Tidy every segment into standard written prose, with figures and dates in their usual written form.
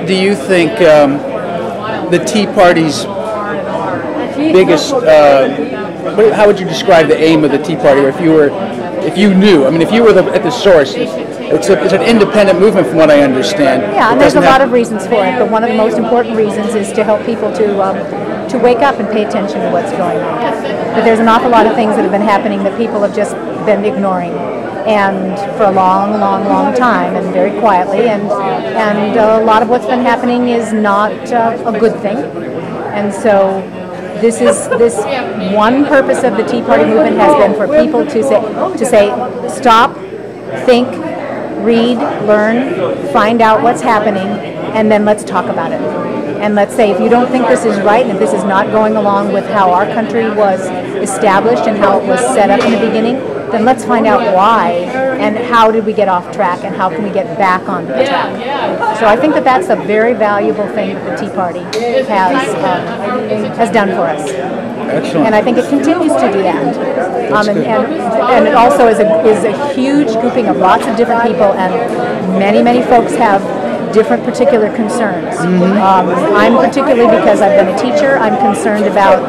do you think the Tea Party's biggest? How would you describe the aim of the Tea Party? Or if you knew, I mean, if you were at the source, it's an independent movement, from what I understand. Yeah, and there's a lot of reasons for it, but one of the most important reasons is to help people to wake up and pay attention to what's going on. But there's an awful lot of things that have been happening that people have just been ignoring, and for a long, long, long time, and very quietly, and a lot of what's been happening is not a good thing. And so this one purpose of the Tea Party movement has been for people to say stop, think, read, learn, find out what's happening, and then let's talk about it. And let's say if you don't think this is right, and if this is not going along with how our country was established and how it was set up in the beginning, then let's find out why, and how did we get off track, and how can we get back on the track. So I think that that's a very valuable thing that the Tea Party has done for us. Excellent. And I think it continues to do that. And it also is a huge grouping of lots of different people, and many folks have different particular concerns. I'm particularly, because I've been a teacher, I'm concerned about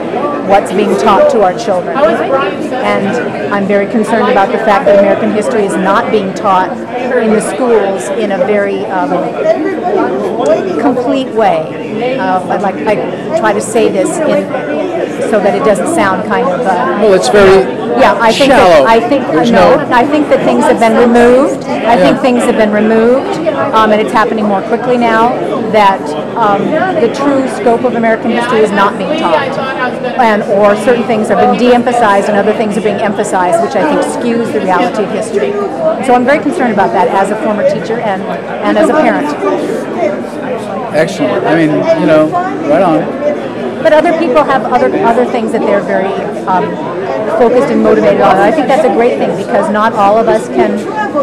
what's being taught to our children. And I'm very concerned about the fact that American history is not being taught in the schools in a very complete way. I try to say this so that it doesn't sound kind of... well, it's very shallow. I think that things have been removed. I think things have been removed, and it's happening more quickly now, that the true scope of American history is not being taught. Or certain things are being de-emphasized and other things are being emphasized, which I think skews the reality of history. So I'm very concerned about that as a former teacher and as a parent. Excellent. I mean, right on. But other people have other things that they're very focused and motivated on. And I think that's a great thing, because not all of us can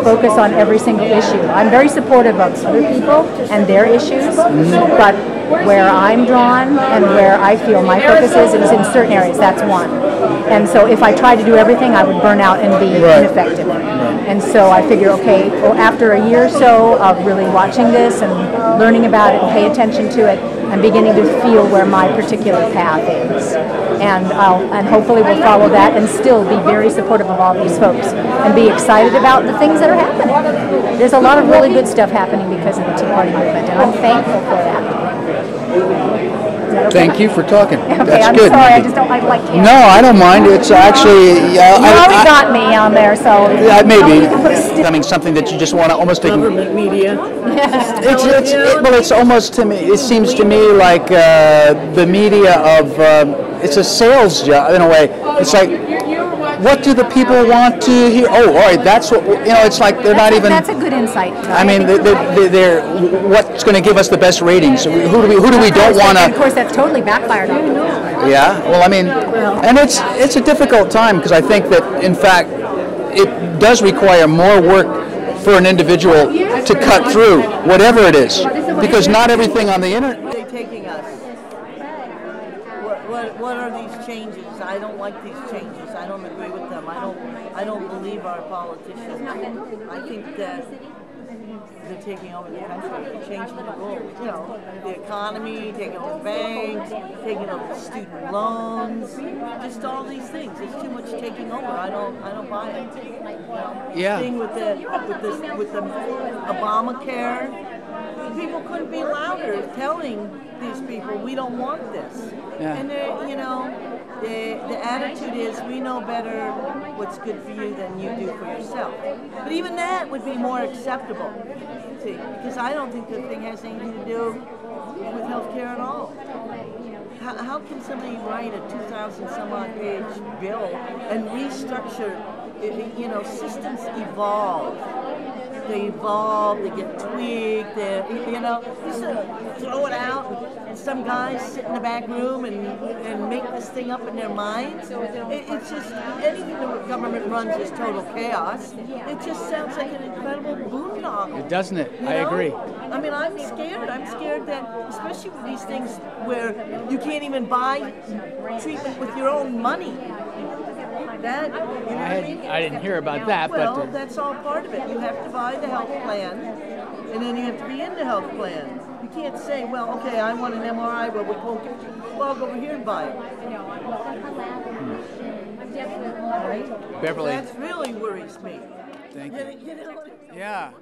focus on every single issue. I'm very supportive of other people and their issues, but where I'm drawn and where I feel my focus is in certain areas. That's one. And so if I tried to do everything, I would burn out and be ineffective. And so I figure, okay, well, after a year or so of really watching this and learning about it and pay attention to it, I'm beginning to feel where my particular path is. And hopefully we'll follow that and still be very supportive of all these folks and be excited about the things that are happening. There's a lot of really good stuff happening because of the Tea Party movement, and I'm thankful for that. Thank you for talking. Okay, That's I'm good. sorry, I just don't like candy. No, I don't mind. It's actually... you already got me on there, so... maybe. Becoming something that you just want to almost... Government media. It's almost, to me, it seems to me like the media of... it's a sales job, in a way. It's like, what do the people want to hear? Oh, all right, that's what... it's like they're not even... That's a good insight. I mean, they're what's going to give us the best ratings? Who do we don't want to... Of course, that's totally backfired on them. Yeah, well, I mean, and it's a difficult time, because I think that, in fact, it does require more work for an individual to cut through, whatever it is, because not everything on the internet... Where are they taking us? What are these changes? I don't like these changes. I don't agree with them. I don't believe our politicians. I think that they're taking over the country, changing the rules. The economy, taking over banks, taking over student loans, just all these things. There's too much taking over. I don't buy it. Yeah. Thing with the Obamacare, people couldn't be louder telling these people we don't want this. Yeah. And the attitude is we know better what's good for you than you do for yourself. But even that would be more acceptable, see, because I don't think the thing has anything to do with healthcare at all. How can somebody write a 2,000 some odd page bill and restructure? Systems evolve. They evolve, they get tweaked, just throw it out, and some guys sit in the back room and make this thing up in their minds. It's just, anything the government runs is total chaos. It just sounds like an incredible boondoggle. Doesn't it? I agree. I mean, I'm scared. I'm scared that, especially with these things where you can't even buy treatment with your own money. I didn't hear about that. Well, that's all part of it. You have to buy the health plan, and then you have to be in the health plan. You can't say, well, okay, I want an MRI, well, we won't get you. Well, I'll go over here and buy it. Right? Beverly. That really worries me. Thank you. You know? Yeah.